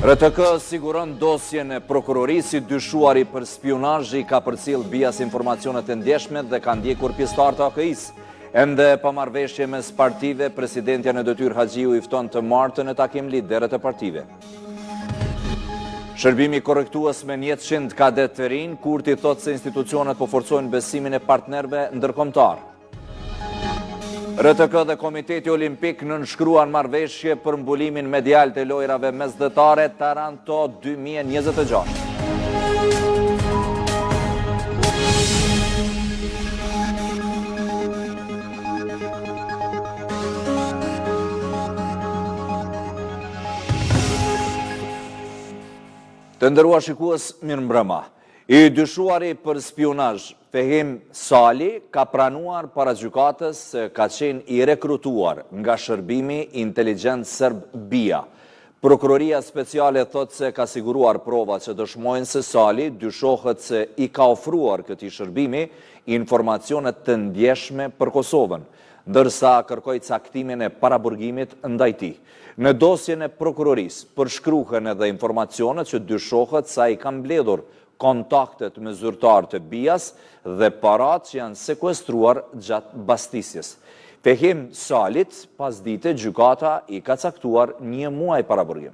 RTK siguron dosjen e prokurorisë, dyshuari për spionazh ka përcjell bias informacionet e ndjeshme dhe ka ndjekur pjesëtar të AKI-s. Ende pamarrëveshje mes partive, presidentja në detyrë Haxhiu i fton të martën në takim liderët e partive. Shërbimi korrektues me 100 kadet të rinj, Kurti thot se institucionet po forcojnë besimin e partnerëve ndërkombëtar. RTK dhe Komiteti Olimpik nënshkruan marrëveshje për mbulimin medial të lojrave mesdhetare Taranto 2026. Të nderuar shikues, mirëmbrëma. I dyshuari për spionazh Fehim Sali ka pranuar para gjykatës se ka qenë i rekrutuar nga shërbimi inteligjent serb BIA. Prokuroria speciale thot se ka siguruar prova që dëshmojnë se Sali dyshohet se i ka ofruar këtij shërbimi informacionet të ndjeshme për Kosovën, ndërsa kërkoi caktimin e paraburgimit ndaj tij. Në dosjen e prokurorisë përshkruhen edhe informacionet që dyshohet se ai ka mbledhur kontaktet me zyrtar të BIA-s dhe parat që janë sekuestruar gjatë bastisjes. Fehim Salit, pas dite, gjykata i ka caktuar 1 muaj paraburgim.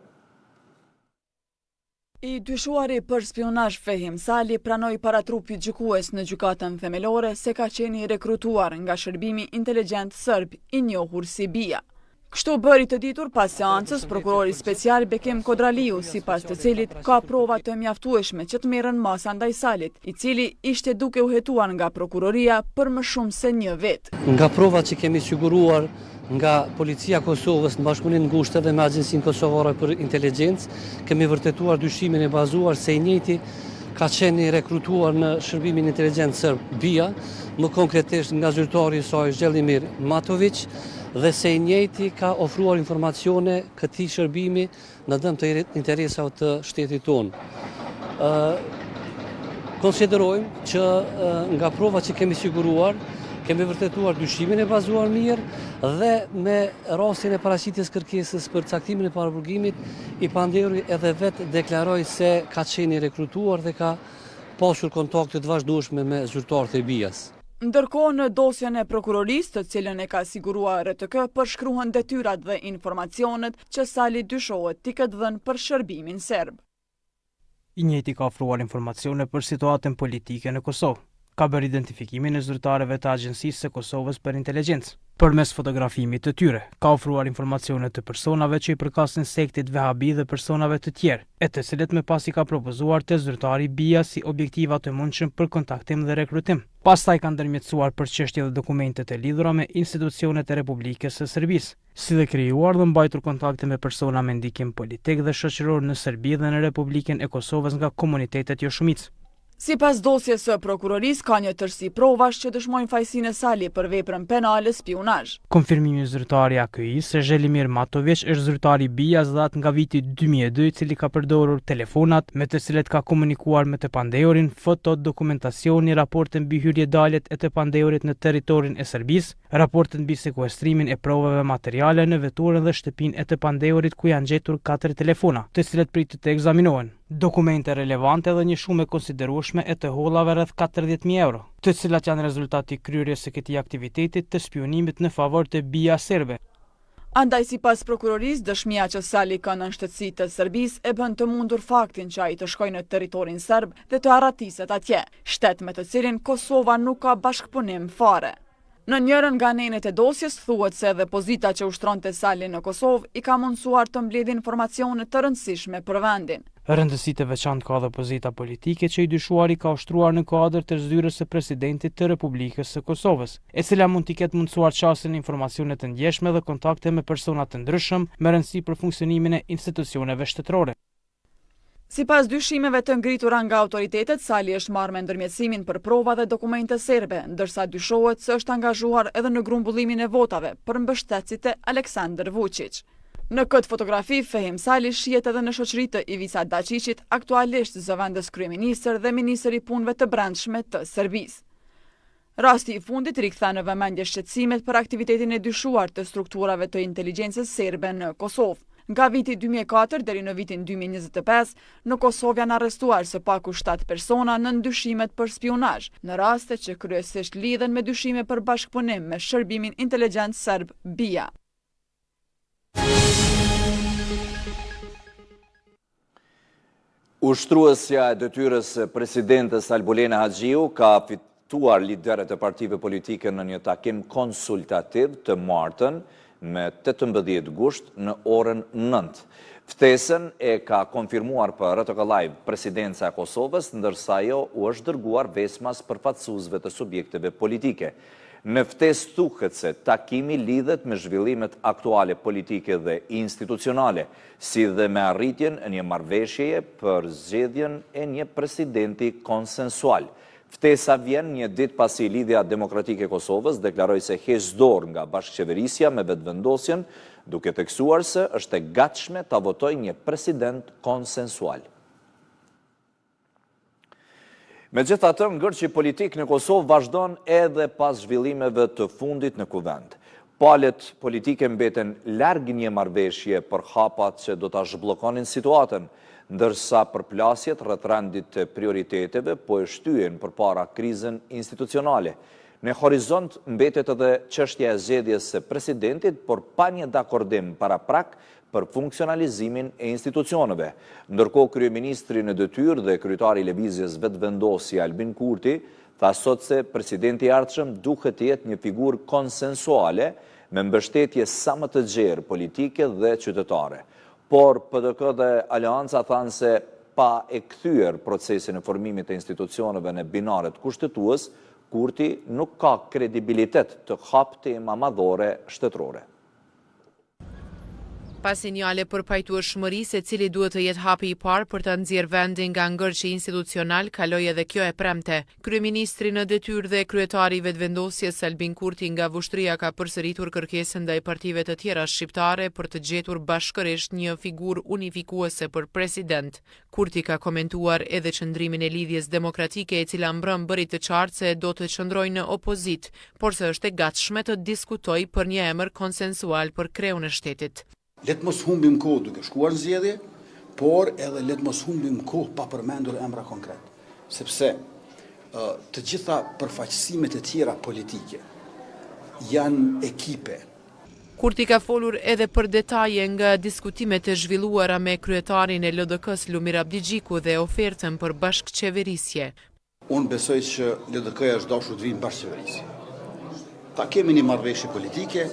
I dyshuari për spionazh Fehim Sali pranoi para trupit gjykues në gjykatën themelore se ka qenë i rekrutuar nga shërbimi inteligjent serb i njohur si BIA. Kështu bëri të ditur pas seancës prokurori special Bekim Kodraliu, sipas të cilit ka prova të mjaftueshme që të merren masa ndaj Salit, i cili ishte duke u hetuar nga prokuroria për më shumë se 1 vit. Nga provat që kemi siguruar nga Policia Kosovës në bashkëpunim të ngushtë dhe me Agjencinë Kosovare për Inteligjencë, kemi vërtetuar dyshimin e bazuar se i njëjti ka qenë i rekrutuar në shërbimin inteligjent serb BIA, më konkretisht nga zyrtari i saj Zhelimir Matović, dhe se i njëjti ka ofruar informacione këtij shërbimi në dëm të interesave të shtetit tonë. Konsiderojmë që nga provat që kemi siguruar, kemi vërtetuar dyshimin e bazuar mirë dhe me rastin e paraqitjes kërkesës për caktimin e paraburgimit, i pandehuri edhe vetë deklaroi se ka qenë i rekrutuar dhe ka pasur kontakte të vazhdueshme me zyrtarët e BIA-s. Ndërkohë në dosjen e prokurorisë, të cilën e ka siguruar RTK, përshkruhen detyrat dhe informacionet që Sali dyshohet t'i ketë dhënë për shërbimin serb. I njëjti ka ofruar informacione për situatën politike në Kosovë. Ka bërë identifikimin e zyrtarëve të Agjencisë së Kosovës për Inteligjencë. Përmes fotografimit të tyre, ka ofruar informacione të personave që i përkasin sektit Vehabi dhe personave të tjerë, e të cilët më pas i ka propozuar të zyrtari BIA si objektiva të mundshëm për kontaktim dhe rekrutim. Pastaj kanë ndërmjetësuar për çështje dhe dokumentet e lidhura me institucionet e Republikës së Serbisë, si dhe krijuar dhe mbajtur kontakte me persona me ndikim politik dhe shoqëror në Serbi dhe në Republikën e Kosovës nga komunitetet jo shumicë. Sipas dosjes së prokurorisë, ka një tërësi provash që dëshmojnë fajsinë e Sali për veprën penale spionazh. Konfirmimi zyrtari AKI-s se Zhelimir Matović është zyrtari BIA-s dhatë nga viti 2002, i cili ka përdorur telefonat me të cilet ka komunikuar me të pandehurin, fotot, dokumentacioni, raporte mbi hyrje-daljet e të pandehurit në territorin e Serbisë, raporte mbi sekuestrimin e provave materiale në veturën dhe shtëpinë e të pandehurit ku janë gjetur 4 telefona, të cilet pritet të ekzaminohen. Dokumente relevante dhe një shumë e konsiderueshme e të hollave rreth 40.000 euro, të cilat janë rezultati kryerjes së këtij aktiviteti të spionimit në favor të BIA serbe. Andaj sipas prokurorisë, dëshmia që Sali ka në shtetësi të Serbisë e bën të mundur faktin që ai të shkojë në territorin serb dhe të arratiset atje, shtet me të cilin Kosova nuk ka bashkëpunim fare. Në njërën nga nenet e dosjes thuhet se edhe pozita që ushtronte Sali në Kosovë i ka mundsuar të mbledhë informacione të rëndësishme për vendin. Rëndësi të veçantë ka dhe pozita politike që i dyshuari ka ushtruar në kuadër të zyrës së presidentit të Republikës së Kosovës, e cila mund t'i ketë mundsuar çastën e informacione të ndjeshme dhe kontakte me persona të ndryshëm me rëndësi për funksionimin e institucioneve shtetërore. Sipas dyshimeve të ngritura nga autoritetet, Sali është marrë me ndërmjetësimin për prova dhe dokumente serbe, ndërsa dyshohet se është angazhuar edhe në grumbullimin e votave për mbështetësit e Aleksandar Vučić. Në këtë fotografi, Fehim Sali shihet edhe në shoqëri të Ivica Dačićit, aktualisht zëvendës kryeministër dhe ministër i punëve të brendshme të Serbisë. Rasti i fundit riktha në vëmendje shqetësimet për aktivitetin e dyshuar të strukturave të inteligjencës serbe në Kosovë. Nga viti 2004 deri në vitin 2025, në Kosovë janë arrestuar së paku 7 persona në ndyshimet për spionazh, në raste që kryesisht lidhen me dyshime për bashkëpunim me shërbimin inteligjent serb BIA. Ushtruesja e detyrës presidentes Albulena Haxhiu ka fituar liderët e partive politike në një takim konsultativ të martën me 18 gusht në orën 9. Ftesën e ka konfirmuar për RTK Live presidenca e Kosovës, ndërsa ajo u është dërguar vesmas përfaqësuesve të subjekteve politike. Në ftesë thuhet se takimi lidhet me zhvillimet aktuale politike dhe institucionale, si dhe me arritjen e një marrëveshjeje për zgjedhjen e një presidenti konsensual. Ftesa vjen një ditë pasi Lidhja Demokratike e Kosovës deklaroi se heq dorë nga bashkëqeverisja me vetëvendosjen, duke theksuar se është e gatshme ta votojë një president konsensual. Megjithatë, ngërçi politik në Kosovë vazhdon edhe pas zhvillimeve të fundit në kuvend. Palët politike mbeten larg një marrëveshje për hapat që do ta zhbllokonin situatën, ndërsa përplasjet rreth rendit të prioriteteve po e shtyen përpara krizën institucionale. Në horizont mbetet edhe çështja e zgjedhjes së presidentit, por pa një dakordim paraprak për funksionalizimin e institucioneve. Ndërkohë, kryeministri në detyrë dhe kryetari i lëvizjes vetëvendosje Albin Kurti tha sot se presidenti i ardhshëm duhet të jetë një figurë konsensuale me mbështetje sa më të gjerë politike dhe qytetare. Por PDK dhe Aleanca thanë se pa e kthyer procesin e formimit të institucioneve në binaret kushtetues, Kurti nuk ka kredibilitet të hap tema madhore shtetërore. Pas sinjale për pajtueshmëri se cili duhet të jetë hapi i parë për të nxjerrë vendin nga ngërçi institucional, kaloi edhe kjo e premte. Kryeministri në detyrë dhe kryetari i vetëvendosjes Albin Kurti nga Vushtria ka përsëritur kërkesën ndaj partive të tjera shqiptare për të gjetur bashkërisht një figurë unifikuese për president. Kurti ka komentuar edhe qëndrimin e Lidhjes Demokratike, e cila mbrëm bëri të qartë se do të qëndrojë në opozit, por se është e gatshme të diskutojë për një emër konsensual për kreun e shtetit. Letë mos humbim kohë duke shkuar në zgjedhje, por edhe letë mos humbim kohë pa përmendur emra konkret. Sepse të gjitha përfaqësimet e tjera politike janë ekipe. Kurti ka folur edhe për detaje nga diskutimet e zhvilluara me kryetarin e LDK-s Lumir Abdigjiku dhe ofertën për bashkëqeverisje. Unë besoj që LDK-ja është dashur të vinë bashkëqeverisje. Ta kemi një marrëveshje politike.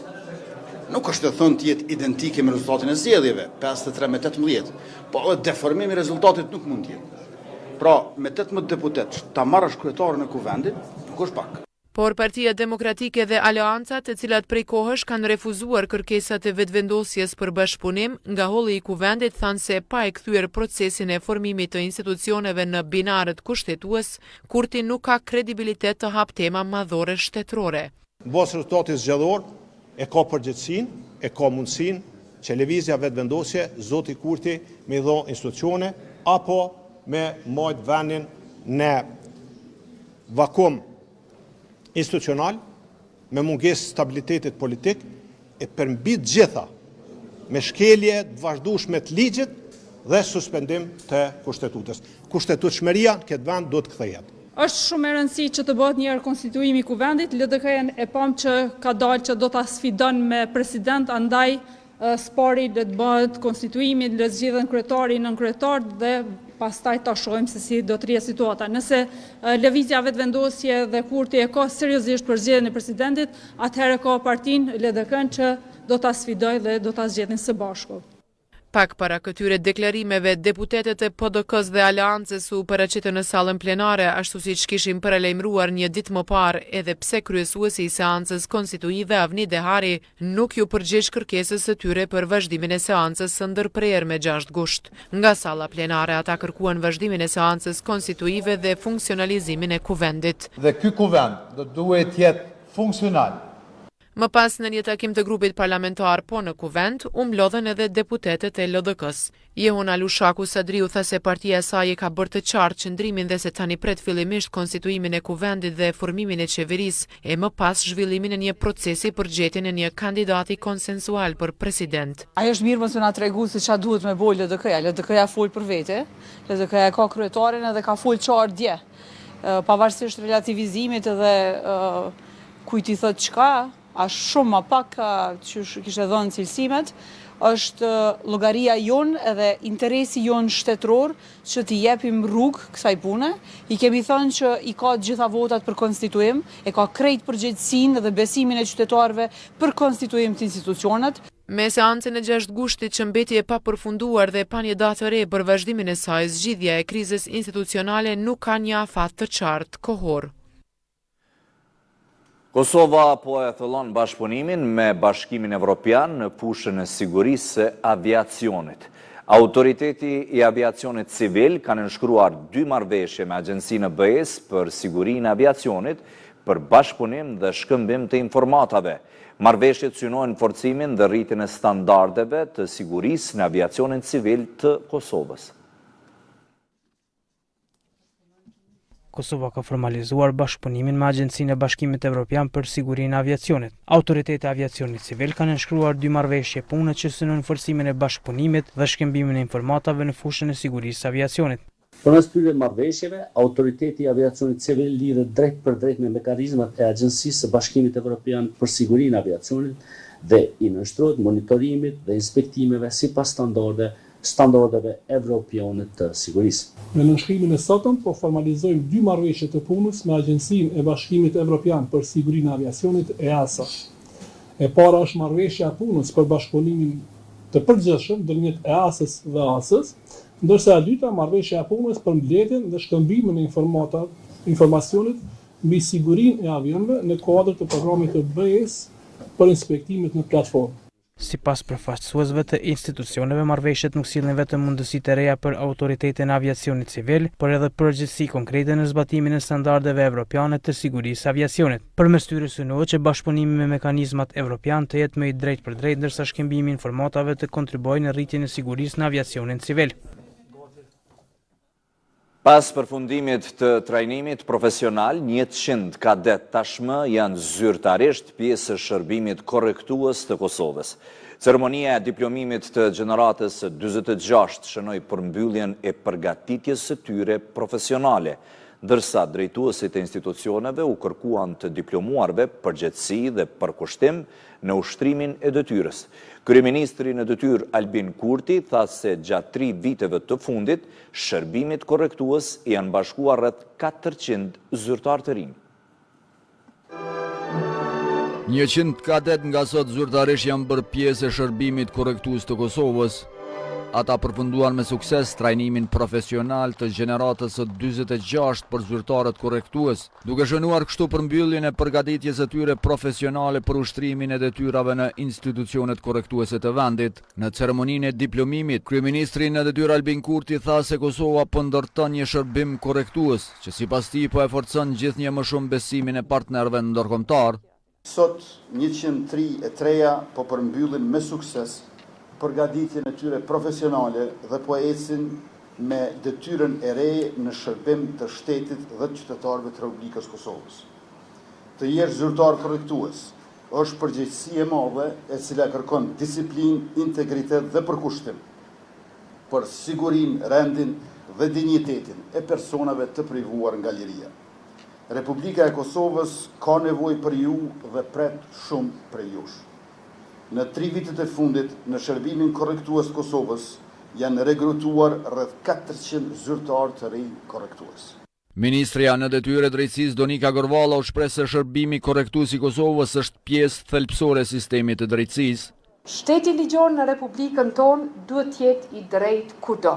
Nuk është të thënë të jetë identike me rezultatin e zgjedhjeve, 53 me 18, po deformimi i rezultatit nuk mund të jetë. Pra, me 18 deputet, ta marrësh kryetarin e kuvendit, nuk është pak. Por Partia Demokratike dhe Aleancat, të cilat prej kohësh kanë refuzuar kërkesat e vetëvendosjes për bashkëpunim, nga holli i kuvendit thanë se pa e kthyer procesin e formimit të institucioneve në binarët kushtetues, Kurti nuk ka kredibilitet të hap tema madhore shtetërore. Mbas rezultatit zgjedhor, e ka përgjegjësinë, e ka mundësinë që lëvizja vetëvendosje, zoti Kurti, me dho institucione, apo me majt vendin në vakum institucional, me mungesë stabilitetit politik, e përmbit gjitha me shkelje të vazhdueshme të ligjit dhe suspendim të kushtetutës. Kushtetutshmëria në këtë vend do të kthehet. Është shumë e rëndësishme që të bëhet një konstituimi i kuvendit. LDK-ja e pam që ka dalë që do ta sfidon me president, andaj spari do të bëhet konstituimi, le zgjedhen kryetari, nën kryetar dhe pastaj ta shohim se si do të rrihet situata. Nëse lëvizja vetëvendosje dhe Kurti e ka seriozisht për zgjedhjen e presidentit, atëherë ka partinë LDK-n që do ta sfidojë dhe do ta zgjedhin së bashku. Pak para këtyre deklarimeve, deputetet e PDK-s dhe Aleancës u paraqitën në sallën plenare, ashtu siç kishin paralajmëruar një ditë më parë, edhe pse kryesuesi i seancës konstituive Avni Dehari nuk ju përgjigj kërkesës së tyre për vazhdimin e seancës së ndërprerë me 6 gusht. Nga salla plenare ata kërkuan vazhdimin e seancës konstituive dhe funksionalizimin e kuvendit. Dhe ky kuvend do duhet të jetë funksional. Më pas në një takim të grupit parlamentar po në kuvent, u mblodhen edhe deputetet e LDK-s. Jehuna Lushaku Sadriu tha se partia e saj e ka bërë të qartë qëndrimin dhe se tani pret fillimisht konstituimin e kuvendit dhe formimin e qeverisë e më pas zhvillimin e një procesi për gjetjen e një kandidati konsensual për president. Ajo është mirë mos na tregu se çfarë duhet me bojë LDK-ja. LDK-ja fol për vete. LDK-ja ka kryetarin edhe ka fol qartë dje. Pavarësisht relativizimit edhe kujt i thot çka, është shumë më pak që kishte dhënë cilësimet, është llogaria jonë edhe interesi jonë shtetëror që t'i jepim rrugë kësaj pune. I kemi thënë që i ka të gjitha votat për konstituim, e ka krejt përgjegjësinë dhe besimin e qytetarëve për konstituim të institucionet. Me seancën e 6 gushtit që mbeti e papërfunduar dhe pa një datë re për vazhdimin e saj, zgjidhja e krizës institucionale nuk ka një afat të qartë kohor. Kosova po e thellon bashkëpunimin me Bashkimin Evropian në fushën e sigurisë së aviacionit. Autoriteti i aviacionit civil ka nënshkruar 2 marrëveshje me Agjencinë e BE-s për sigurinë e aviacionit për bashkëpunim dhe shkëmbim të informatave. Marrëveshjet synojnë forcimin dhe rritjen e standardeve të sigurisë në aviacionin civil të Kosovës. Kosova ka formalizuar bashkëpunimin me Agjencinë e Bashkimit Evropian për sigurinë e aviacionit. Autoriteti i aviacionit civil ka nënshkruar 2 marrëveshje pune që synojnë forcimin e bashkëpunimit dhe shkëmbimin e informatave në fushën e sigurisë së aviacionit. Përmes këtyre marrëveshjeve, Autoriteti i aviacionit civil lidhet drejt për drejt me mekanizmat e Agjencisë së Bashkimit Evropian për sigurinë e aviacionit dhe i nënshtrohet monitorimit dhe inspektimeve sipas standardeve evropiane të sigurisë. Me nënshkrimin e sotëm po formalizojmë 2 marrëveshje të punës me Agjencinë e Bashkimit Evropian për sigurinë e aviacionit EASA. E para është marrëveshja e punës për bashkëpunimin të përgjithshëm ndërmjet EASA-s dhe AS-s, ndërsa e dyta marrëveshja e punës për mbledhjen dhe shkëmbimin e informacionit mbi sigurinë e avionëve në kuadër të programit të BE-s për inspektimet në platformë. Sipas përfaqësuesve të institucioneve, marrëveshjet nuk sillin vetëm mundësi të reja për autoritetin e aviacionit civil, por edhe përgjegjësi konkrete në zbatimin e standardeve evropiane të sigurisë së aviacionit. Përmes tyre synohet që bashkëpunimi me mekanizmat evropian të jetë më i drejtë për drejtë, ndërsa shkëmbimi i informatave të kontribuojë në rritjen e sigurisë në aviacionin civil. Pas përfundimit të trajnimit profesional, 100 kadet tashmë janë zyrtarisht pjesë e shërbimit korrektues të Kosovës. Ceremonia e diplomimit të gjeneratës 46 shënoi përmbylljen e përgatitjes së tyre profesionale, ndërsa drejtuesit e institucioneve u kërkuan të diplomuarve përgjegjësi dhe përkushtim në ushtrimin e detyrës. Kryeministri në detyrë Albin Kurti tha se gjatë 3 viteve të fundit, shërbimit korrektues janë bashkuar rreth 400 zyrtar të rinj. 100 kadet nga sot zyrtarisht janë bërë pjesë e shërbimit korrektues të Kosovës. Ata përfunduan me sukses trajnimin profesional të gjeneratës së 46 për zyrtarët korrektues, duke shënuar kështu përmbylljen e përgatitjes së tyre profesionale për ushtrimin e detyrave në institucionet korrektuese të vendit. Në ceremoninë e diplomimit, kryeministri në detyrë Albin Kurti tha se Kosova po ndërton një shërbim korrektues, që sipas tij po e forcon gjithnjë më shumë besimin e partnerëve ndërkombëtar. Sot 103 po përmbyllin me sukses përgatitjen e tyre profesionale dhe po ecin me detyrën e re në shërbim të shtetit dhe të qytetarëve të Republikës Kosovës. Të jesh zyrtar korrektues është përgjegjësi e madhe e cila kërkon disiplinë, integritet dhe përkushtim për sigurinë, rendin dhe dinjitetin e personave të privuar nga liria. Republika e Kosovës ka nevojë për ju dhe pret shumë prej jush. Në 3 vitet e fundit, në shërbimin korrektues të Kosovës, janë rekrutuar rreth 400 zyrtar të rinj korrektues. Ministrja në detyrë e drejtësisë Donika Gorvalla u shpreh se shërbimi korrektues i Kosovës është pjesë thelbësore e sistemit të drejtësisë. Shteti ligjor në Republikën tonë duhet të jetë i drejtë kudo,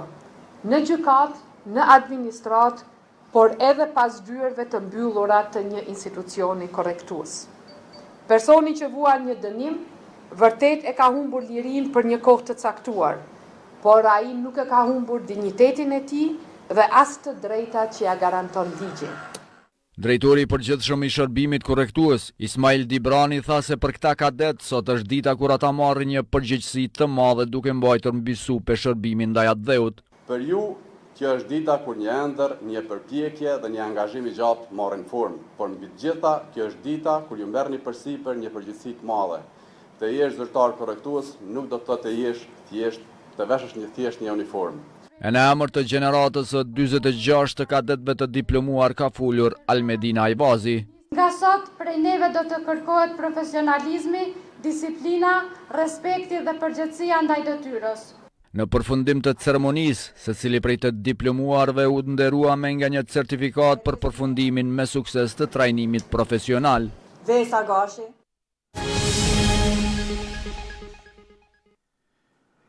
në gjykatë, në administratë, por edhe pas dyrëve të mbyllura të një institucioni korrektues. Personi që vuan një dënim vërtet e ka humbur lirinë për një kohë të caktuar, por ai nuk e ka humbur dinjitetin e tij dhe as të drejtat që ja garanton ligji. Drejtori i përgjithshëm i shërbimit korrektues, Ismail Dibrani, tha se për këta kadet sot është dita kur ata marrin një përgjegjësi të madhe duke mbajtur mbi supe shërbimin ndaj atë dheut. Për ju, kjo është dita kur një ëndër, një përpjekje dhe një angazhim i gjatë marrin formë, por mbi të gjitha, kjo është dita kur ju merrni përsipër një përgjegjësi të madhe. Të jesh zyrtar korrektues nuk do të thotë të jesh thjesht të veshësh një uniformë. E në emër të gjeneratës 46 të kadetëve të diplomuar ka folur Almedina Ajvazi. Nga sot prej neve do të kërkohet profesionalizmi, disiplina, respekti dhe përgjegjësia ndaj detyrës. Në përfundim të ceremonisë, secili prej të diplomuarve u nderua me nga një certifikat për përfundimin me sukses të trajnimit profesional. Vesa Gashi.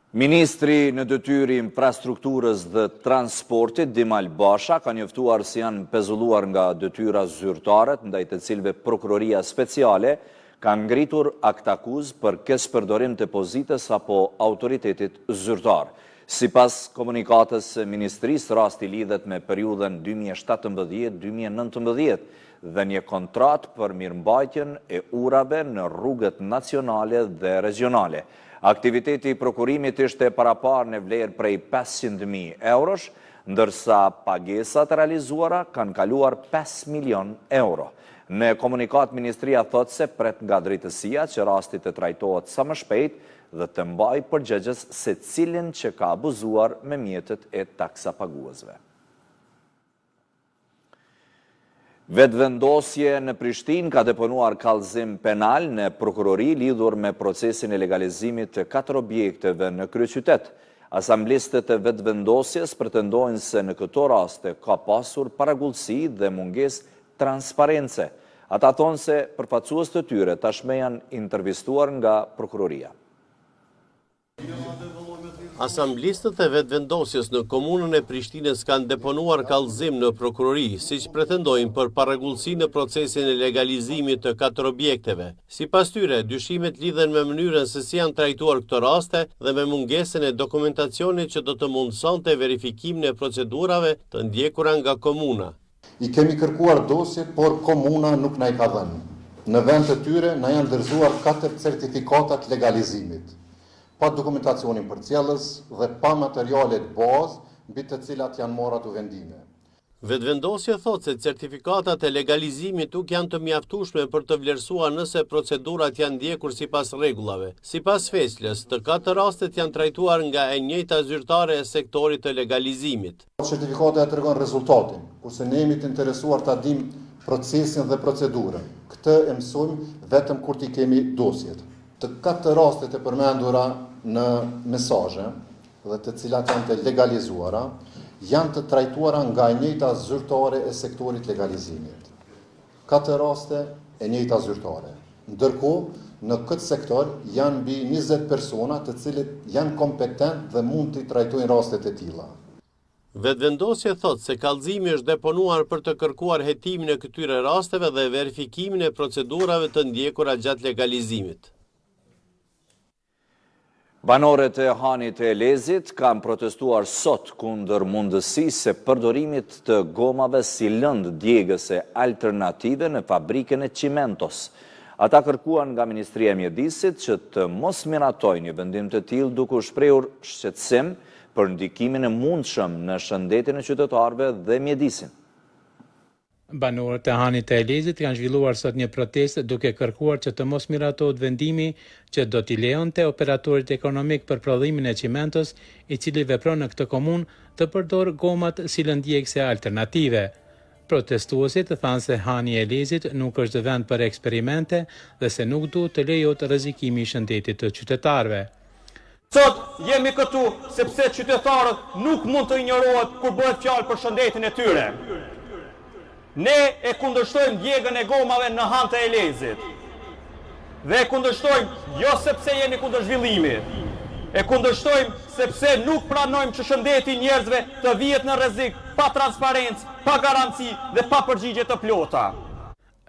Ministri në detyrë infrastrukturës dhe transportit, Dimal Basha, ka njoftuar se janë pezulluar nga detyra zyrtare, ndaj të cilëve prokuroria speciale ka ngritur akt akuz për kespërdorim të pozitës apo autoritetit zyrtar. Sipas komunikatës së ministrisë, rasti lidhet me periudhën 2017-2019 dhe një kontrat për mirëmbajtjen e urave në rrugët nacionale dhe regionale. Aktiviteti i prokurimit ishte parapar në vlerë prej 500.000 eurosh, ndërsa pagesat realizuara kanë kaluar 5 milion euro. Në komunikat, Ministria thot se pret nga drejtësia që rasti të trajtohet sa më shpejt dhe të mbaj përgjegjës se cilin që ka abuzuar me mjetet e taksapaguesve. Vetëvendosje në Prishtinë ka deponuar kallëzim penal në prokurori lidhur me procesin e legalizimit të 4 objekteve në kryeqytet. Asamblistët e vetëvendosjes pretendojnë se në këto raste ka pasur paragullësi dhe mungesë transparence. Ata thonë se përfaqësues të tyre tashmë janë intervistuar nga prokuroria. Asamblistët e vetëvendosjes në komunën e Prishtinës kanë deponuar kallëzim në prokurori, siç pretendojnë për paragullësi në procesin e legalizimit të 4 objekteve. Sipas tyre, dyshimet lidhen me mënyrën se si janë trajtuar këto raste dhe me mungesën e dokumentacionit që do të mundësonte verifikimin e procedurave të ndjekura nga komuna. I kemi kërkuar dosje, por komuna nuk na i ka dhënë. Në vend të tyre na janë dorëzuar 4 certifikatat legalizimit, pa dokumentacionin përcjellës dhe pa materialet bazë mbi të cilat janë marrë ato vendime. Vetëvendosja thotë se certifikatat e legalizimit nuk janë të mjaftueshme për të vlerësuar nëse procedurat janë ndjekur sipas rregullave. Sipas Feslës, të 4 rastet janë trajtuar nga e njëjta zyrtare e sektorit të legalizimit. Certifikata e tregon rezultatin, kurse ne jemi të interesuar ta dimë procesin dhe procedurën. Këtë e mësojmë vetëm kur t'i kemi dosjet. Të 4 rastet e përmendura në mesazhe dhe të cilat janë të legalizuara, janë të trajtuara nga e njëjta zyrtare e sektorit legalizimit. 4 raste e njëjta zyrtare. Ndërkohë, në këtë sektor janë mbi 20 persona të cilët janë kompetent dhe mund të trajtojnë rastet e tilla. Vetëvendosja thotë se kallëzimi është deponuar për të kërkuar hetimin e këtyre rasteve dhe verifikimin e procedurave të ndjekura gjatë legalizimit. Banorët e Hanit e Elezit kanë protestuar sot kundër mundësisë së përdorimit të gomave si lëndë djegëse alternative në fabrikën e Cimentos. Ata kërkuan nga Ministria e Mjedisit që të mos miratojnë një vendim të tillë duke u shprehur shqetësim për ndikimin e mundshëm në shëndetin e qytetarëve dhe mjedisin. Banorët e Hanit e Elezit kanë zhvilluar sot një protestë duke kërkuar që të mos miratohet vendimi që do t'i lejonte operatorit ekonomik për prodhimin e Cimentos, i cili vepron në këtë komunë, të përdor gomat si lëndjegëse alternative. Protestuesit thanë se Hani e Elezit nuk është vend për eksperimente dhe se nuk duhet të lejohet rrezikimi i shëndetit të qytetarëve. Sot jemi këtu sepse qytetarët nuk mund të injorohet kur bëhet fjalë për shëndetin e tyre. Ne e kundërshtojmë djegën e gomave në Han të Elezit. Dhe e kundërshtojmë jo sepse jemi kundër zhvillimit. E kundërshtojmë sepse nuk pranojmë që shëndeti i njerëzve të vihet në rrezik pa transparencë, pa garanci dhe pa përgjigje të plota.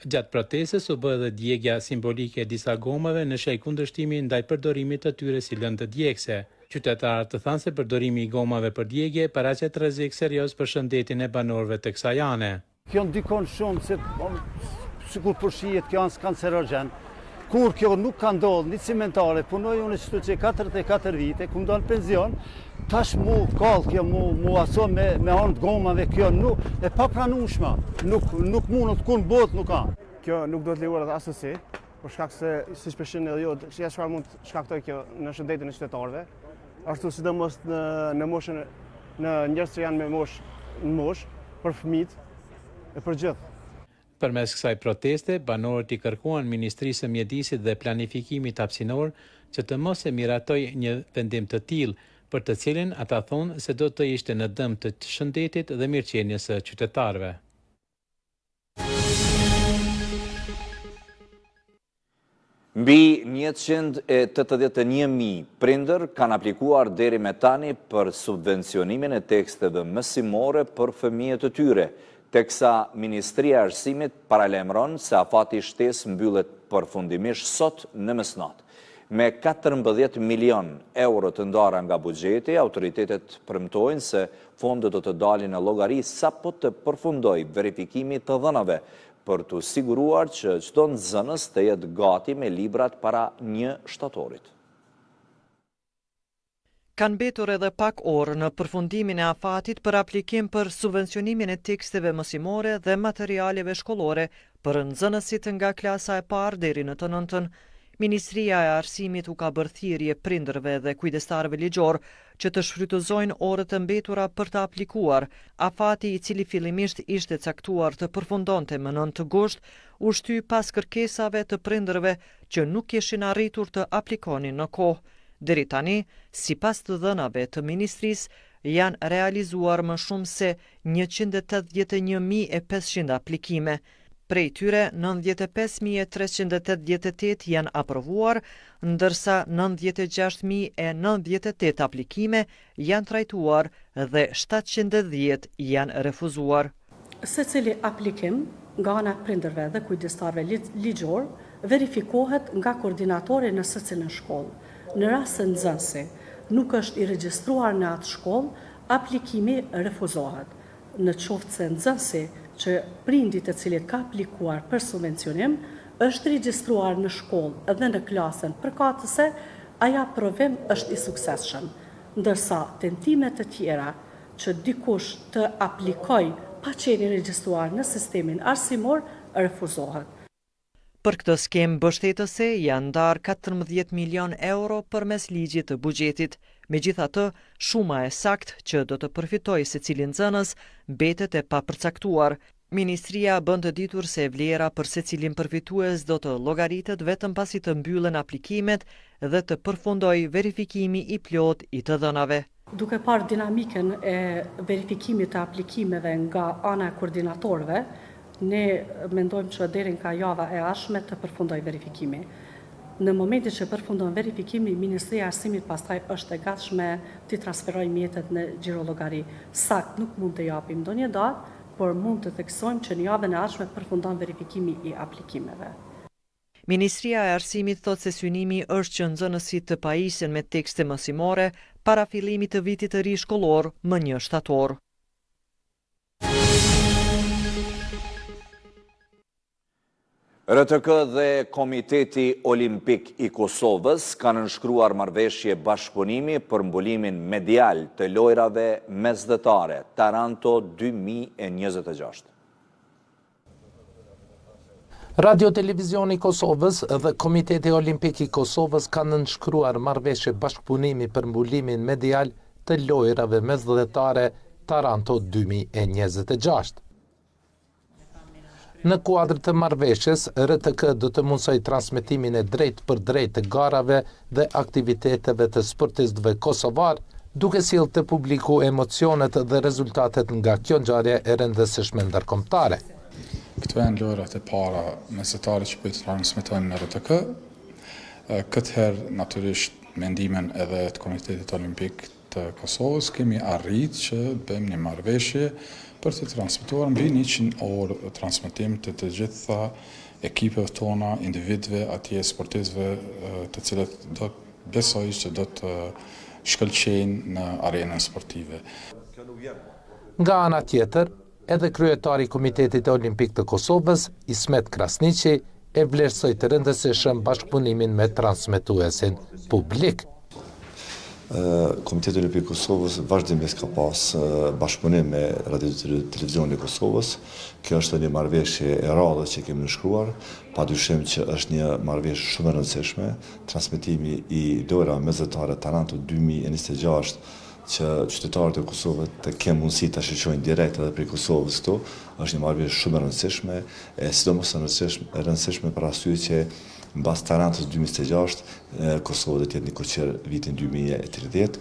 Gjatë protestës u bë edhe djegja simbolike e disa gomave në shej kundërshtimi ndaj përdorimit të tyre si lëndë djegëse. Qytetarët të thanë se përdorimi i gomave për djegje paraqet rrezik serioz për shëndetin e banorëve të kësaj ane. Kjo ndikon shumë se sikur përshijet kjo janë kancerogen. Kur kjo nuk ka ndodhur, një cimentare, punoj unë çdo që 44 vite, ku ndon pension, tash mu kall kjo mu aso me anë të gomave kjo nuk e papranueshme. Nuk mund të kun bot nuk ka. Kjo nuk do të lejohet asnjësi, për shkak se siç përshën edhe jo, çfarë mund të shkaktoj kjo në shëndetin e qytetarëve. Ashtu sidomos në moshën në njerëz që janë me moshë, për fëmijët e për gjithë. Përmes kësaj proteste, banorët i kërkuan Ministrisë së Mjedisit dhe Planifikimit Hapësinor që të mos e miratoj një vendim të tillë, për të cilin ata thonë se do të ishte në dëm të shëndetit dhe mirëqenies së qytetarëve. Mbi 181.000 prindër kanë aplikuar deri me tani për subvencionimin e teksteve mësimore për fëmijët e tyre, teksa Ministria e Arsimit paralajmëron se afati i shtesë mbyllet përfundimisht sot në mesnatë. Me 14 milion euro të ndara nga buxheti, autoritetet premtojnë se fondet do të dalin në llogari sapo të përfundojë verifikimi të dhënave, për të siguruar që çdo nxënës të jetë gati me librat para 1 shtatorit. Kanë mbetur edhe pak orë në përfundimin e afatit për aplikim për subvencionimin e teksteve mësimore dhe materialeve shkollore për nxënësit nga klasa e parë deri në të 9-ën. Ministria e Arsimit u ka bërë thirrje prindërve dhe kujdestarëve ligjor që të shfrytëzojnë orët e mbetura për të aplikuar. Afati, i cili fillimisht ishte caktuar të përfundonte më 9 gusht, u shty pas kërkesave të prindërve që nuk kishin arritur të aplikonin në kohë. Deri tani, sipas të dhënave të ministrisë, janë realizuar më shumë se 181.500 aplikime. Prej tyre, 95.388 janë aprovuar, ndërsa 96.098 aplikime janë trajtuar dhe 710 janë refuzuar. Secili aplikim nga ana prindërve dhe kujdestarëve ligjor verifikohet nga koordinatori në secilën shkollë. Në rast se nxënësi nuk është i regjistruar në atë shkollë, aplikimi refuzohet. Në qoftë se nxënësi që prindit e cilit ka aplikuar për subvencionim është regjistruar në shkollë edhe në klasën përkatëse, ai aprovim është i suksesshëm, ndërsa tentimet e tjera që dikush të aplikoj pa qenë regjistruar në sistemin arsimor refuzohet. Për këtë skemë mbështetëse janë ndarë 14 milion euro përmes ligjit të buxhetit. Megjithatë, shuma e saktë që do të përfitojë secili nxënës mbetet e papërcaktuar. Ministria bën të ditur se vlera për secilin përfitues do të llogaritet vetëm pasi të mbyllen aplikimet dhe të përfundojë verifikimi i plot i të dhënave. Duke parë dinamikën e verifikimit të aplikimeve nga ana e koordinatorëve, ne mendojmë që deri nga java e ardhshme të përfundojë verifikimi. Në momentin që përfundon verifikimi, Ministria e Arsimit pastaj është e gatshme të transferojë mjetet në xhirologari. Sakt nuk mund të japim ndonjë datë, por mund të theksojmë që në javën e ardhshme përfundon verifikimi i aplikimeve. Ministria e Arsimit thotë se synimi është që nxënësit të pajisen me tekste mësimore para fillimit të vitit të ri shkollor më 1 shtator. RTK dhe Komiteti Olimpik i Kosovës kanë nënshkruar marrëveshje bashkëpunimi për mbullimin medial të lojrave mesdhetare Taranto 2026. Radio Televizioni i Kosovës dhe Komiteti Olimpik i Kosovës kanë nënshkruar marrëveshje bashkëpunimi për mbullimin medial të lojrave mesdhetare Taranto 2026. Në kuadër të marrëveshjes, RTK do të mundsoj transmetimin e drejtë për drejtë të garave dhe aktiviteteve të sportistëve kosovar, duke sjellë te publiku emocionet dhe rezultatet nga kjo ngjarje e rëndësishme ndërkombëtare. Këto janë lojrat e para mesdhetare që po i transmetojmë në RTK. Këtë herë natyrisht me ndihmën edhe të Komitetit Olimpik të Kosovës kemi arritë që bëjmë një marrëveshje për të transmetuar mbi 100 orë transmetim të gjitha ekipeve tona, individëve, atje sportistëve të cilët do besoj që do të shkëlqejnë në arenën sportive. Nga ana tjetër, Edhe kryetari i Komitetit Olimpik të Kosovës, Ismet Krasniqi, e vlerësoi të rëndësishëm bashkëpunimin me transmetuesin publik. Komiteti Olimpik Kosovës vazhdimisht ka pas bashkëpunim me Radio Televizionin e Kosovës. Kjo është një marrëveshje e radhës që kemi nënshkruar, padyshim që është një marrëveshje shumë e rëndësishme. Transmetimi i lojrave mesdhetare Taranto 2026 që qytetarët e Kosovës të kenë mundësi ta shoqërojnë direkt edhe prej Kosovës këtu, është një marrëveshje shumë e rëndësishme, sidomos e rëndësishme për arsye që mbas Tarantos 2026, Kosova do të jetë një koqër vitin 2030.